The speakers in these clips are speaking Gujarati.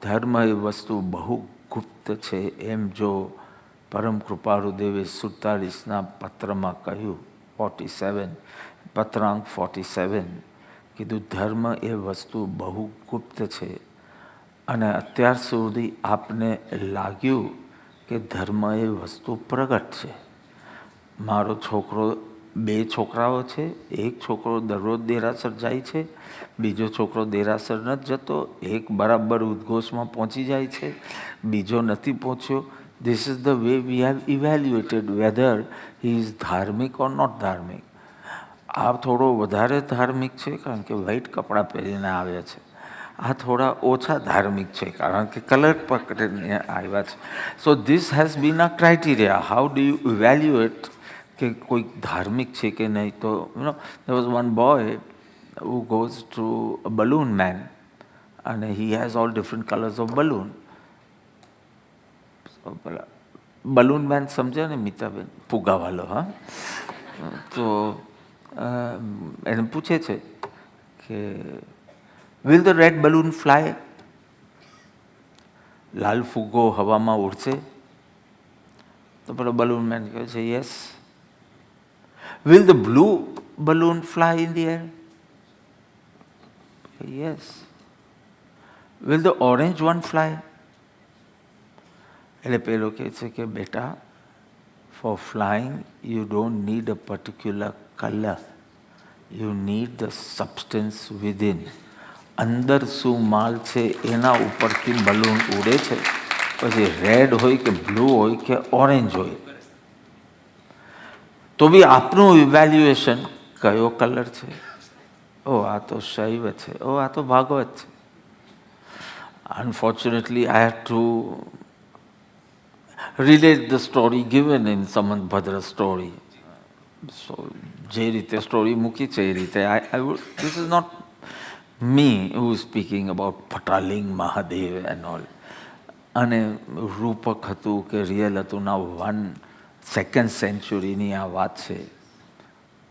ધર્મ એ વસ્તુ બહુ ગુપ્ત છે એમ જો પરમ કૃપાળુ દેવે 47ના પત્રમાં કહ્યું, 47 પત્રાંક 47 કીધું ધર્મ એ વસ્તુ બહુ ગુપ્ત છે. અને અત્યાર સુધી આપને લાગ્યું કે ધર્મ એ વસ્તુ પ્રગટ છે. મારો છોકરો, 2 છોકરાઓ છે, એક છોકરો દરરોજ દેરાસર જાય છે, બીજો છોકરો દેરાસર નથી જતો, એક બરાબર ઉદ્ઘોષમાં પહોંચી જાય છે, બીજો નથી પહોંચ્યો. This is the way we have evaluated whether he is ધાર્મિક ઓર નોટ ધાર્મિક. આ થોડો વધારે ધાર્મિક છે કારણ કે વ્હાઈટ કપડાં પહેરીને આવ્યા છે, આ થોડા ઓછા ધાર્મિક છે કારણ કે કલર પકડીને આવ્યા છે. So this has been a criteria. How do you evaluate કે કોઈક ધાર્મિક છે કે નહીં? તો there was one boy who goes to a balloon man and he has all different colors of balloon. So balloon man સમજે ને મીતાબેન, ફુગાવાલો. હા, તો એને પૂછે છે કે will the red balloon fly? લાલ ફુગ્ગો હવામાં ઉડશે? તો પેલો balloon man કહે છે yes. Will the blue balloon fly in the air? Yes. Will the orange one fly? એટલે પેલો કહે છે કે બેટા, for flying you don't need a particular color, you need the substance within. અંદર શું માલ છે એના ઉપરથી બલૂન ઉડે છે. પછી રેડ હોય કે બ્લુ હોય કે ઓરેન્જ હોય, તો બી આપનું ઇવેલ્યુએશન કયો કલર છે? ઓ આ તો શૈવ છે, ઓ આ તો ભાગવત છે. Unfortunately I have to relate the story given in Samanbhadra story. So જે રીતે સ્ટોરી મૂકી છે એ રીતે this is not me who is speaking about Pataling Mahadev and all. અને રૂપક હતું કે રિયલ હતું ના, 2nd સેન્ચુરીની આ વાત છે.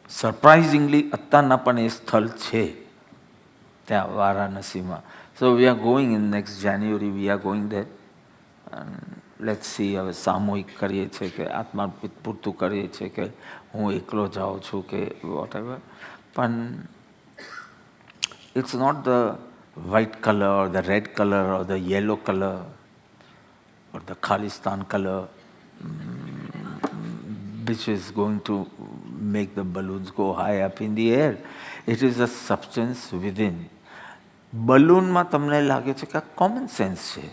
સરપ્રાઇઝિંગલી અત્યારના પણ એ સ્થળ છે ત્યાં વારાણસીમાં. So we are going in next January, we are going there. Let's see, હવે સામૂહિક કરીએ છીએ કે આત્માર્પિત પૂરતું કરીએ છીએ કે હું એકલો જાઉં છું કે વોટ એવર. પણ it's not the white color or the red color or the yellow color or the Khalistan color which is going to make the balloons go high up in the air. It is a substance within. બલૂનમાં તમને લાગે છે કે આ કોમન સેન્સ છે.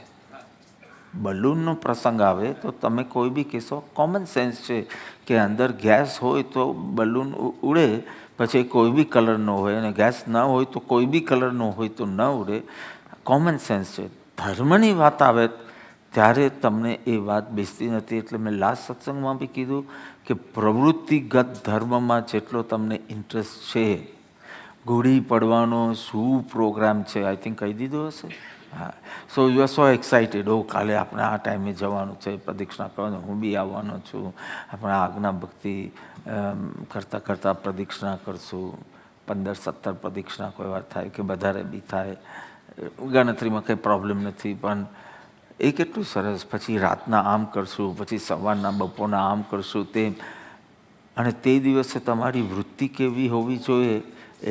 બલૂનનો પ્રસંગ આવે તો તમે કોઈ બી કહેશો કોમન સેન્સ છે કે અંદર ગેસ હોય તો બલૂન ઉડે, પછી કોઈ બી કલરનો હોય, અને ગેસ ન હોય તો કોઈ બી કલરનો હોય તો ન ઉડે. કોમન સેન્સ છે. ધર્મની વાત આવે ત્યારે તમને એ વાત બેસતી નથી. એટલે મેં લાસ્ટ સત્સંગમાં બી કીધું કે પ્રવૃત્તિગત ધર્મમાં જેટલો તમને ઇન્ટરેસ્ટ છે, ગુડી પડવાનો શું પ્રોગ્રામ છે, આઈ થિંક કહી દીધું હશે. હા, so you are so excited, ઓ કાલે આપણે આ ટાઈમે જવાનું છે, પ્રદક્ષિણા કરવાનું, હું બી આવવાનો છું, આપણે આજ્ઞા ભક્તિ કરતાં કરતાં પ્રદક્ષિણા કરશું. 15-17 પ્રદક્ષિણા કોઈ વાર થાય કે વધારે બી થાય, ગણતરીમાં કંઈ પ્રોબ્લેમ નથી. પણ એ કેટલું સરસ. પછી રાતના આમ કરશું, પછી સવારના બપોરના આમ કરશું તેમ. અને તે દિવસે તમારી વૃત્તિ કેવી હોવી જોઈએ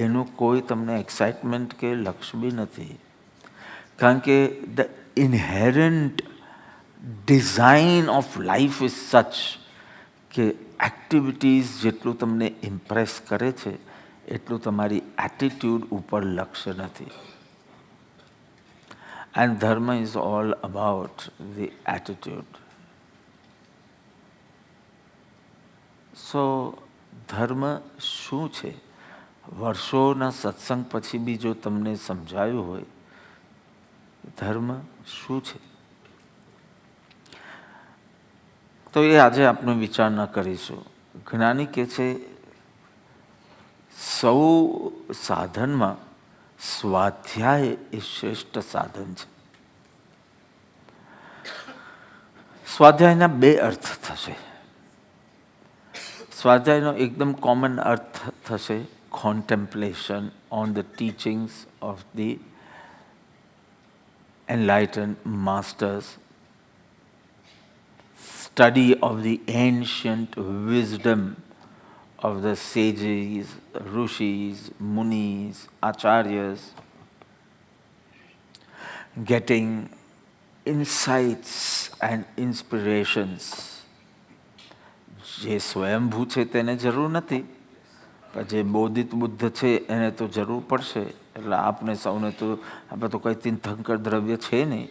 એનું કોઈ તમને એક્સાઇટમેન્ટ કે લક્ષ્ય બી નથી. કારણ કે the inherent design of life is such કે એક્ટિવિટીઝ જેટલું તમને ઇમ્પ્રેસ કરે છે એટલું તમારી એટીટ્યૂડ ઉપર લક્ષ્ય નથી. And dharma is all about the attitude. So dharma શું છે? વર્ષોના સત્સંગ પછી બી જો તમને સમજાયું હોય ધર્મ શું છે, તો એ આજે આપણે વિચારણા કરીશું. જ્ઞાની કહે છે સૌ સાધનમાં સ્વાધ્યાય એ શ્રેષ્ઠ સાધન છે. સ્વાધ્યાયના 2 અર્થ થશે. સ્વાધ્યાયનો એકદમ કોમન અર્થ થશે contemplation on the teachings of the enlightened masters, study of the ancient wisdom of the sages, rishis, munis, acharyas, getting insights and inspirations. જે સ્વયંભૂ છે તેને જરૂર નથી, પણ જે બોધિત બુદ્ધ છે એને તો જરૂર પડશે. એટલે આપણે સૌને તો આપણે તો કંઈ તીર્થંકર દ્રવ્ય છે નહીં,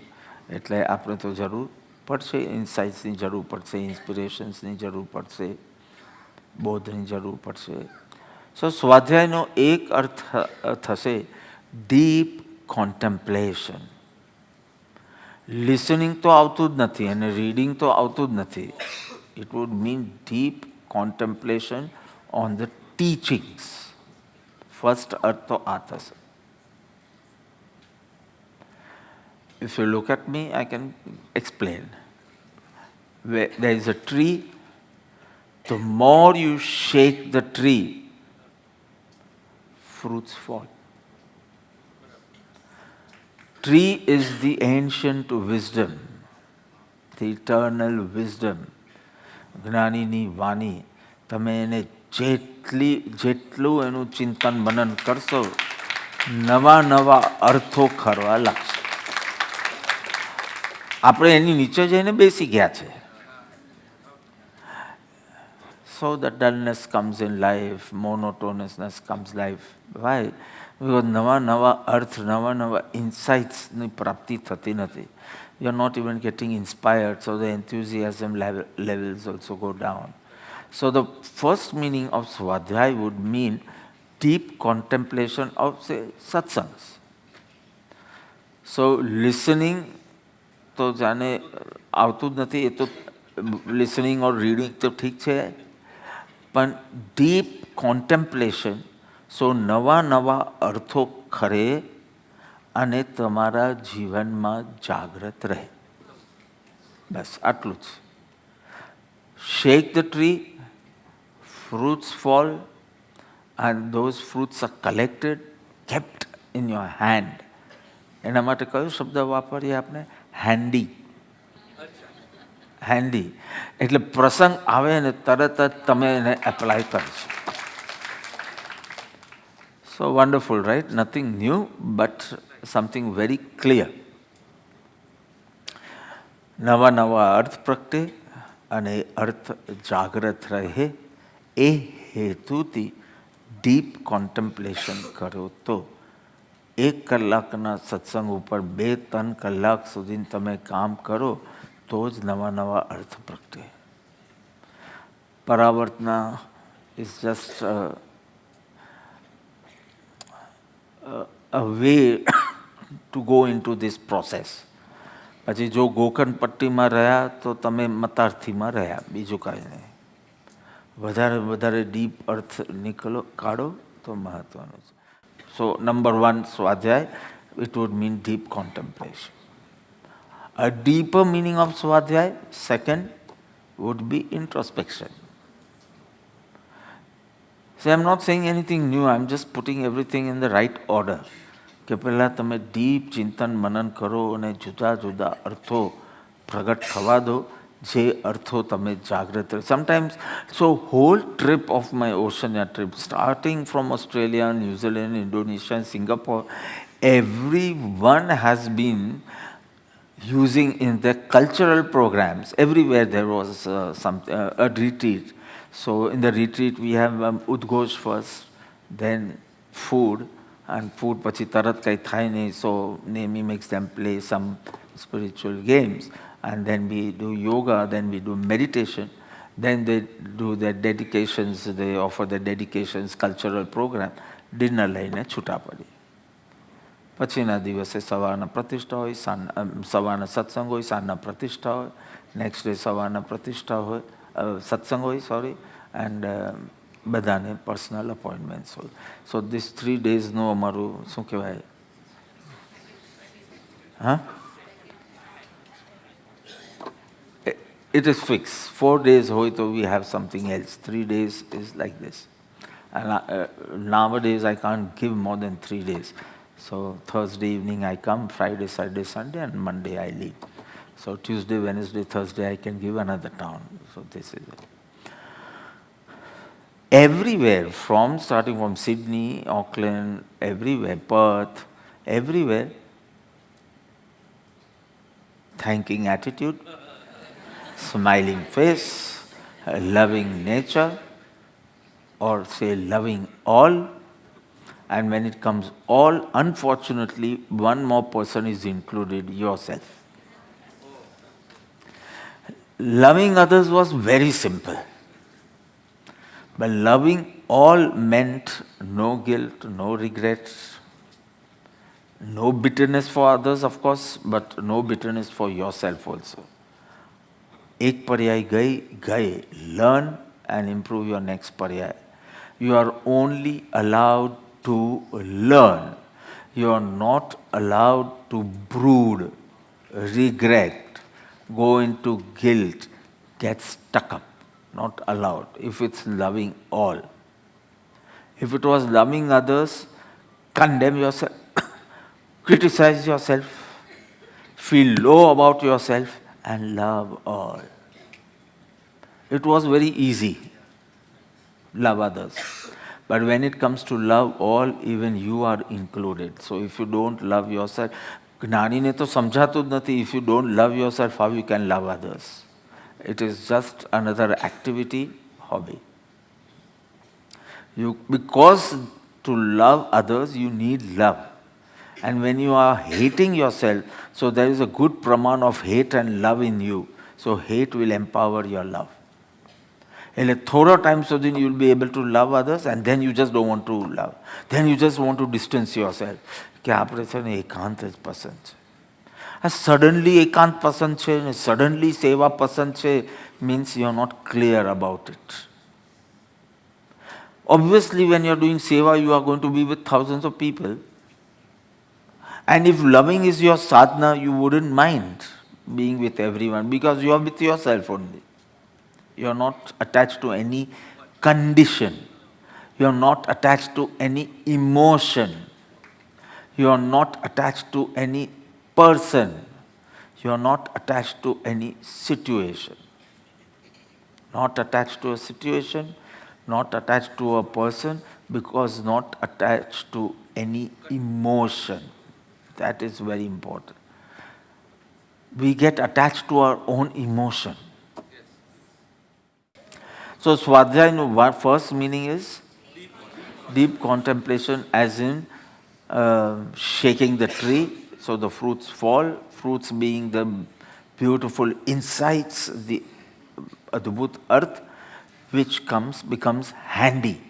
એટલે આપણે તો જરૂર પડશે, ઇન્સાઇટ્સની જરૂર પડશે, ઇન્સ્પિરેશન્સની જરૂર પડશે, બોધની જરૂર પડશે. સો સ્વાધ્યાયનો એક અર્થ થશે ડીપ કોન્ટેમ્પ્લેશન. લિસનિંગ તો આવતું જ નથી અને રીડિંગ તો આવતું જ નથી. It would mean deep contemplation on the teachings. First अर्थ तो आ થશે. If you look at me, I can explain. Where there is a tree, the more you shake the tree, fruits fall. Tree is the ancient wisdom, the eternal wisdom. જ્ઞાનીની વાણી, તમે એને જેટલું એનું ચિંતન મનન કરશો, નવા નવા અર્થો ખરવા લાગશે. આપણે એની નીચે જઈને બેસી ગયા છે. So the dullness comes in life, monotonousness comes life. Why? Because નવા નવા અર્થ, નવા નવા ઇન્સાઇટ્સની પ્રાપ્તિ થતી નથી. You are not even getting inspired, so the enthusiasm levels also go down. So the first meaning of Swadhyay would mean deep contemplation of, say, satsangs. So listening તો જાણે આવતું જ નથી, એ તો listening or reading તો ઠીક છે, પણ deep contemplation, so નવા નવા અર્થો ખરે અને તમારા જીવનમાં જાગૃત રહે. બસ આટલું જ. Shake the tree, fruits fall, and those fruits are collected, kept in your hand. એના માટે કયો શબ્દ વાપરીએ આપણે? હેન્ડી. હેન્ડી એટલે પ્રસંગ આવે ને તરત જ તમે એને એપ્લાય કરશો. So wonderful, right? Nothing new, but something very clear. નવા નવા અર્થ પ્રગટે અને અર્થ જાગ્રત રહે, એ હેતુથી ડીપ કોન્ટેમ્પ્લેશન કરો તો 1 કલાકના સત્સંગ ઉપર 2-3 કલાક સુધી તમે કામ કરો તો જ નવા નવા અર્થ પ્રગટે. Paravartana is just a way to go into this process. પછી જો ગોકર્ણ પટ્ટીમાં રહ્યા તો તમે મતાર્થીમાં રહ્યા, બીજું કાંઈ નહીં. વધારે ડીપ અર્થ કાઢો તો મહત્વનું છે. So number 1, Swadhyay, it would mean deep contemplation. A deeper meaning of Swadhyay, second, would be introspection. See, I'm not saying anything new, I'm just putting everything in the right order. કે પહેલાં તમે ડીપ ચિંતન મનન કરો અને જુદા જુદા અર્થો પ્રગટ થવા દો, જે અર્થો તમે જાગૃત રહે. Sometimes so whole trip of my Oceania trip, starting from Australia, New Zealand, Indonesia, Singapore, everyone has been using in their cultural programs. Everywhere there was a retreat. So in the retreat we have Udghosh first, then food, and food પછી તરત કંઈ થાય નહીં, so Nemi makes them play some spiritual games, and then we do yoga, then we do meditation, then they do their dedications, they offer their dedications, cultural program, dinner લઈને છૂટા પડી. પછીના દિવસે સવારના પ્રતિષ્ઠા હોય, સવારના સત્સંગ હોય, સાંજના પ્રતિષ્ઠા હોય, નેક્સ્ટ ડે સવારના પ્રતિષ્ઠા હોય, સત્સંગ હોય, સોરી, એન્ડ બધાને પર્સનલ અપોઇન્ટમેન્ટ્સ હોય. સો ધીસ 3 daysનું અમારું શું કહેવાય, હા, it is fixed. 4 days હોય તો we have something else. 3 days is like this. And nowadays I can't give more than 3 days. So Thursday evening I come, Friday, Saturday, Sunday, and Monday I leave. So Tuesday, Wednesday, Thursday I can give another town. So this is it. Everywhere, starting from Sydney, Auckland, everywhere, Perth, everywhere, thanking attitude, smiling face, loving nature, or say loving all. And when it comes all, unfortunately, one more person is included, yourself. Loving others was very simple. But loving all meant no guilt, no regrets, no bitterness for others, of course, but no bitterness for yourself also. एक पर्याय गए, learn and improve your next पर्याय. You are only allowed to learn. You are not allowed to brood, regret, go into guilt, get stuck up. Not allowed, if it's loving all. If it was loving others, condemn yourself, criticize yourself, feel low about yourself, and love all. It was very easy, love others. But when it comes to love all, even you are included. So if you don't love yourself, જ્ઞાનીને તો સમજાતું જ નથી. If you don't love yourself, how you can love others? It is just another activity, hobby. Because to love others, you need love. And when you are hating yourself, so there is a good praman of hate and love in you. So hate will empower your love. એટલે થોડો ટાઈમ સુધી you will be able to love others, and then you just don't want to love. Then you just want to distance yourself. કે આપણે છે ને એકાંત જ પસંદ છે. Suddenly એકાંત પસંદ છે ને suddenly સેવા પસંદ છે means you are not clear about it. Obviously, when you are doing seva, you are going to be with thousands of people. And if loving is your sadhana, you wouldn't mind being with everyone because you are with yourself only. You are not attached to any condition. You are not attached to any emotion. You are not attached to any person. You are not attached to any situation. Not attached to a situation, not attached to a person, because not attached to any emotion. That is very important. We get attached to our own emotion. So Swadhyaya, first meaning is deep contemplation, as in shaking the tree, so the fruits fall, fruits being the beautiful insights, the Adbhut earth, which becomes handy.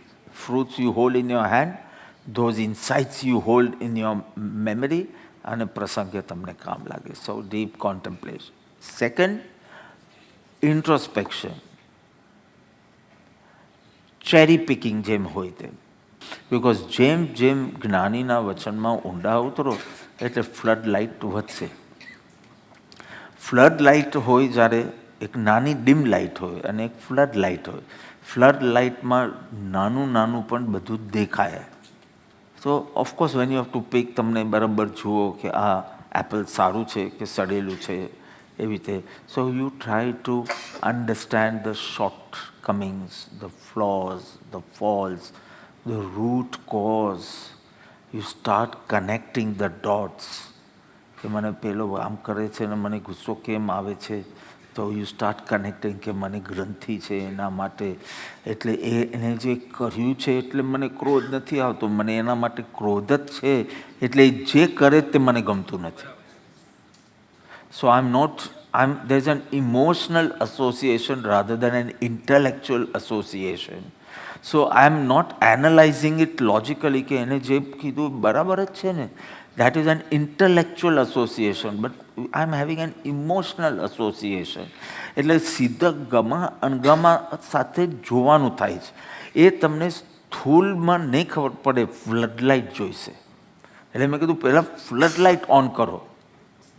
Fruits you hold in your hand, those insights you hold in your memory, and prasangya tamne kaam lage. So deep contemplation. Second, introspection. Cherry picking જેમ હોય તેમ. Because જેમ જ્ઞાનીના વચનમાં ઊંડા ઉતરો એટલે ફ્લડ લાઇટ વધશે. ફ્લડ લાઇટ હોય જ્યારે એક નાની ડીમ લાઇટ હોય અને એક ફ્લડ લાઇટ હોય. ફ્લડ લાઇટમાં નાનું પણ બધું દેખાય. So of course when you have to pick, તમને બરાબર જુઓ કે આ એપલ સારું છે કે સડેલું છે એવી રીતે. So you try to understand the shortcomings, the flaws, the faults, the root cause. You start connecting the dots. કે મને પેલો આમ કરે છે ને મને ગુસ્સો કેમ આવે છે, તો you start connecting કે મને ગ્રંથિ છે એના માટે, એટલે એને જે કર્યું છે એટલે મને ક્રોધ નથી આવતો, મને એના માટે ક્રોધ જ છે, એટલે જે કરે તે મને ગમતું નથી. So there's an emotional association rather than an intellectual association. So I'm not analyzing it logically કે એને જે કીધું બરાબર જ છે ને. That is an intellectual association, but I'm having an emotional association. એટલે સીધા ગમા અણગમા સાથે જોવાનું થાય છે. એ તમને સ્થૂળમાં નહીં ખબર પડે, ફ્લડ લાઇટ જોઈશે. એટલે મેં કીધું પહેલાં ફ્લડ લાઇટ ઓન કરો,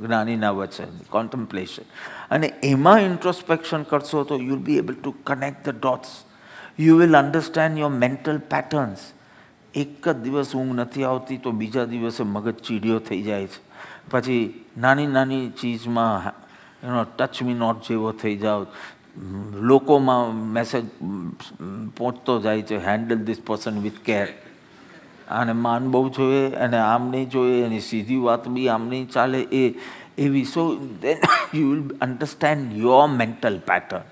જ્ઞાનીના વચન, કોન્ટેમ્પ્લેશન, અને એમાં ઇન્ટ્રોસ્પેક્શન કરશો તો you will be able to connect the dots. You will understand your mental patterns. એક જ દિવસ ઊંઘ નથી આવતી તો બીજા દિવસે મગજ ચીડિયો થઈ જાય છે. પછી નાની નાની ચીજમાં ટચ મી નોટ જેવો થઈ જાઓ, લોકોમાં મેસેજ પહોંચતો જાય છે, handle this person with care. આને માન બહુ જોઈએ, અને આમ નહીં જોઈએ, એની સીધી વાત બી આમ નહીં ચાલે, એવી. So then you will understand your mental pattern,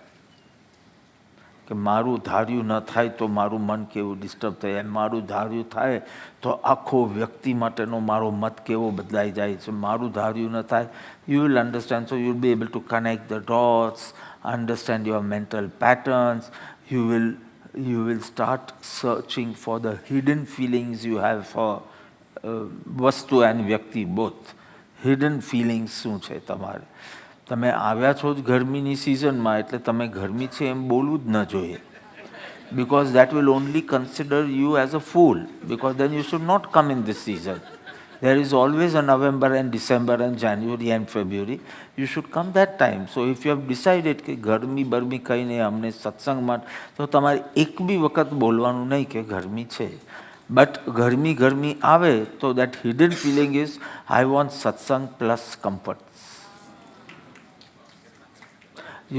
કે મારું ધાર્યું ન થાય તો મારું મન કેવું ડિસ્ટર્બ થાય, મારું ધાર્યું થાય તો આખો વ્યક્તિ માટેનો મારો મત કેવો બદલાઈ જાય છે. મારું ધાર્યું ન થાય, you will understand. So you will be able to connect the dots, understand your mental patterns. You will start searching for the hidden feelings you have for વસ્તુ and વ્યક્તિ both. હિડન ફિલિંગ્સ શું છે તમારે? તમે આવ્યા છો જ ગરમીની સિઝનમાં, એટલે તમે ગરમી છે એમ બોલવું જ ન જોઈએ. Because that will only consider you as a fool, because then you should not come in this season. There is always a November and December and January and February. You should come that time. So if you have decided કે ગરમી બરમી કંઈ નહીં અમને સત્સંગમાં, તો તમારે એક બી વખત બોલવાનું નહીં કે ગરમી છે. બટ ગરમી આવે તો that hidden feeling is, I want satsang plus comfort.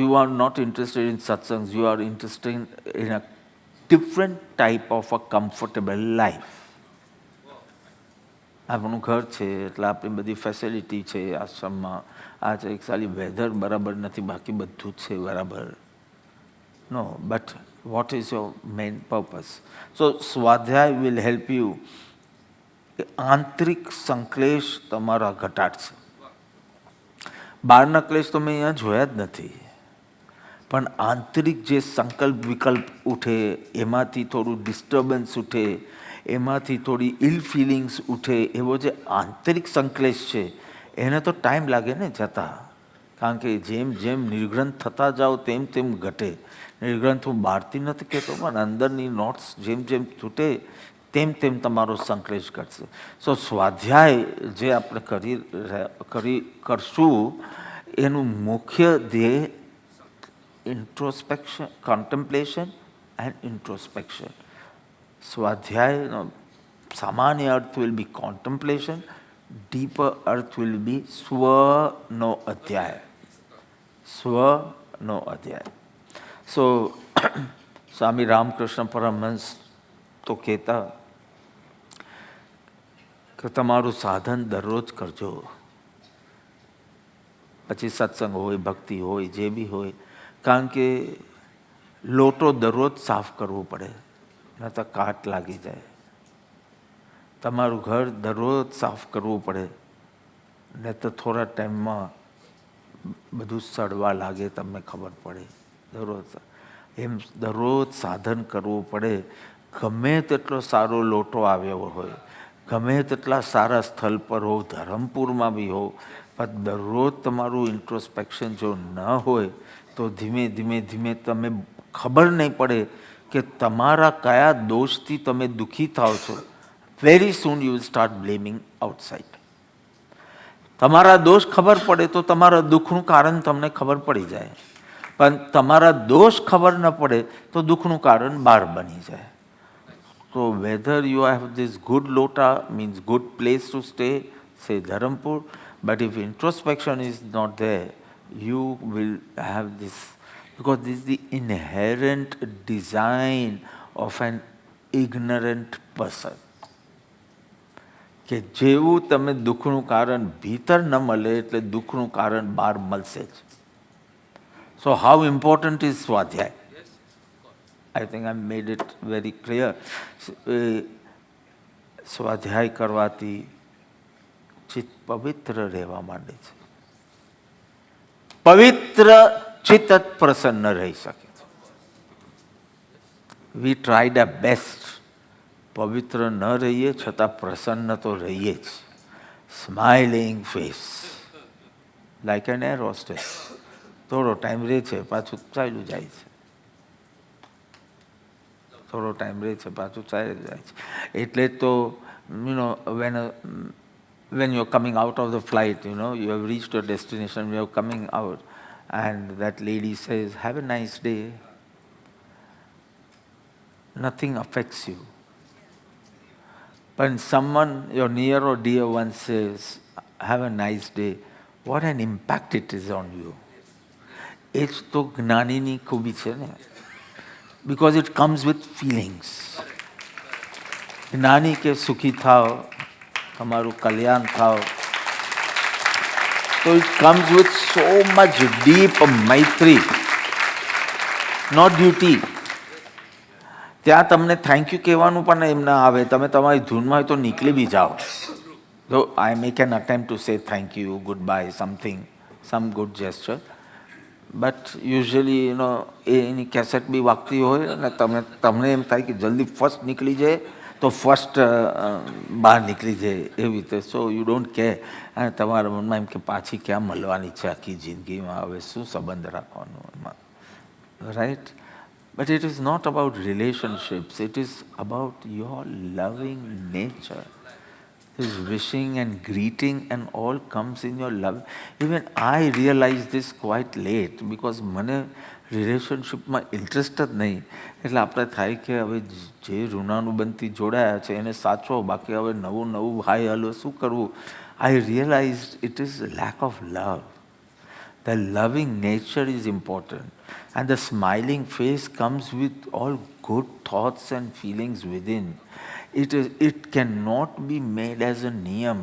You are not interested in satsangs, you are interested in a different type of a comfortable life. આપણું ઘર છે એટલે આપણી બધી ફેસિલિટી છે આશ્રમમાં. આ છે એક ખાલી વેધર બરાબર નથી, બાકી બધું જ છે બરાબર. No, but what is your main purpose? So swadhyaya will help you. આંતરિક સંક્લેશ તમારા ઘટાડશે. બહારના ક્લેશ તો મેં અહીંયા જોયા જ નથી, પણ આંતરિક જે સંકલ્પ વિકલ્પ ઉઠે, એમાંથી થોડું ડિસ્ટર્બન્સ ઉઠે, એમાંથી થોડી ઇલ ફિલિંગ્સ ઉઠે, એવો જે આંતરિક સંક્લેશ છે એને તો ટાઈમ લાગે ને જતા. કારણ કે જેમ જેમ નિર્ગ્રંથ થતા જાઓ તેમ તેમ ઘટે. નિર્ગ્રંથ હું બહારથી નથી કહેતો, પણ અંદરની નોટ્સ જેમ જેમ તૂટે તેમ તેમ તમારો સંક્લેશ ઘટશે. સો સ્વાધ્યાય જે આપણે કરશું એનું મુખ્ય ધ્યેય introspection, contemplation and introspection. સ્વાધ્યાયનો સામાન્ય અર્થ will be contemplation, deeper earth will be સ્વનો અધ્યાય. સ્વનો અધ્યાય. સો સ્વામી રામકૃષ્ણ પરમહંસ તો કહેતા કે તમારું સાધન દરરોજ કરજો, પછી સત્સંગ હોય, ભક્તિ હોય, જે બી હોય. કારણ કે લોટો દરરોજ સાફ કરવો પડે, ન તો કાટ લાગી જાય. તમારું ઘર દરરોજ સાફ કરવું પડે, ને તો થોડા ટાઈમમાં બધું સડવા લાગે, તમને ખબર પડે. એમ દરરોજ સાધન કરવું પડે. ગમે તેટલો સારો લોટો આવ્યો હોય, ગમે તેટલા સારા સ્થળ પર હો, ધરમપુરમાં બી હો, પણ દરરોજ તમારું ઇન્ટ્રોસ્પેક્શન જો ન હોય તો ધીમે ધીમે ધીમે તમે ખબર નહીં પડે કે તમારા કયા દોષથી તમે દુઃખી થાવ છો. Very soon you will start blaming outside. તમારા દોષ ખબર પડે તો તમારા દુઃખનું કારણ તમને ખબર પડી જાય, પણ તમારા દોષ ખબર ન પડે તો દુઃખનું કારણ બહાર બની જાય. So whether you have this good lota, means good place to stay, say Dharampur, but if introspection is not there, you will have this, because this is the inherent design of an ignorant person. કે જેવું તમે દુઃખનું કારણ ભીતર ન મળે એટલે દુઃખનું કારણ બહાર મળશે જ. So how important is સ્વાધ્યાય? I think I made it very clear. સ્વાધ્યાય કરવાથી ચિત્ત પવિત્ર રહેવા માંડે છે. પવિત્ર ચિત્ત જ પ્રસન્ન રહી શકે છે. We tried our best. પવિત્ર ન રહીએ છતાં પ્રસન્ન તો રહીએ જ. Smiling face like an air hostess. થોડો ટાઈમ રહે છે, પાછું ચાલ્યું જાય છે. થોડો ટાઈમ રહે છે, પાછું ચાલ્યું જાય છે. એટલે તો when you're coming out of the flight, you have reached your destination, you're coming out, and that lady says, have a nice day. Nothing affects you. When someone, your near or dear one says, have a nice day, what an impact it is on you. એ જ તો જ્ઞાનીની ખૂબી છે ને, because it comes with feelings. જ્ઞાની કે સુખી થાઓ, તમારું કલ્યાણ થાઓ. So it comes with so much deep maitri, not duty. ત્યાં તમને થેન્ક યુ કહેવાનું પણ એમ ના આવે, તમે તમારી ધૂનમાં હોય તો નીકળી બી જાઓ. So I make an attempt to say thank you, goodbye, something, some good gesture. But usually, એની કેસેટ બી વાગતી હોય અને તમને એમ થાય કે જલ્દી ફર્સ્ટ નીકળી જાય તો ફર્સ્ટ બહાર નીકળી જાય એવી રીતે. So you don't care. અને તમારા મનમાં એમ કે પાછી ક્યાં મળવાની છે આખી જિંદગીમાં, હવે શું સંબંધ રાખવાનો એમાં, right? But it is not about relationships. It is about your loving nature. This wishing and greeting and all comes in your love. Even I realized this quite late because મને રિલેશનશિપમાં ઇન્ટરેસ્ટ જ નહીં. એટલે આપણે થાય કે હવે જે ઋણાનુબંધથી જોડાયા છે એને સાચવો, બાકી હવે નવું નવું હાય હલો શું કરવું. I realized it is lack of love. The loving nature is important. And the smiling face comes with all good thoughts and feelings within. It cannot be made as a niyam.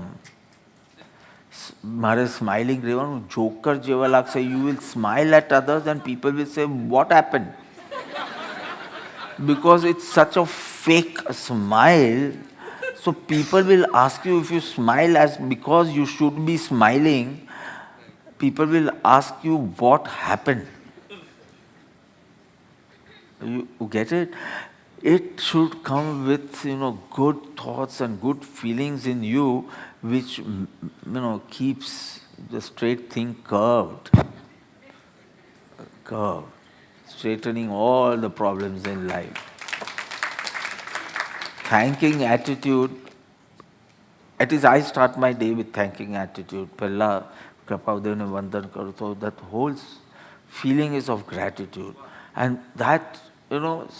મારે સ્માઇલિંગ રહેવાનું, જોકર જેવા લાગશે. You will smile at others and people will say, what happened? Because it's such a fake smile. So people will ask you if you smile as because you should be smiling. People will ask you what happened. You get it? It should come with good thoughts and good feelings in you, which keeps the straight thing curved, straightening all the problems in life. Thanking attitude. At least I start my day with thanking attitude. પહેલા કૃપાદેવને વંદન કરું તો that whole feeling is of gratitude. And that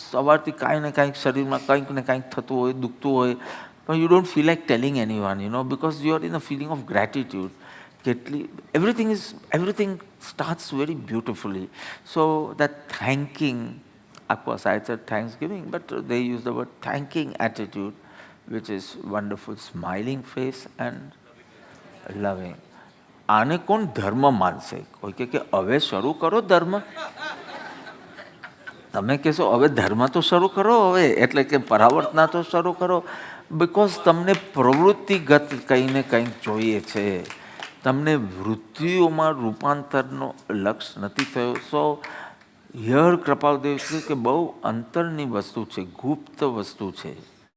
સવારથી કાંઈ ને કાંઈક શરીરમાં કંઈક ને કાંઈક થતું હોય, દુખતું હોય, but you don't feel like telling anyone, because you are in a feeling of gratitude. Everything starts very beautifully. So that thanking, of course I said thanksgiving, but they use the word thanking attitude, which is wonderful, smiling face and loving. આને કોણ ધર્મ માનશે? કોઈ કે હવે શરૂ કરો ધર્મ. તમે કહેશો હવે ધર્મ તો શરૂ કરો, હવે એટલે કે પરાવર્તના તો શરૂ કરો. બિકોઝ તમને પ્રવૃત્તિગત કંઈ ને કંઈક જોઈએ છે, તમને વૃત્તિઓમાં રૂપાંતરનો લક્ષ નથી થયો. સો હિયર કૃપાદેવ છે કે બહુ અંતરની વસ્તુ છે, ગુપ્ત વસ્તુ છે.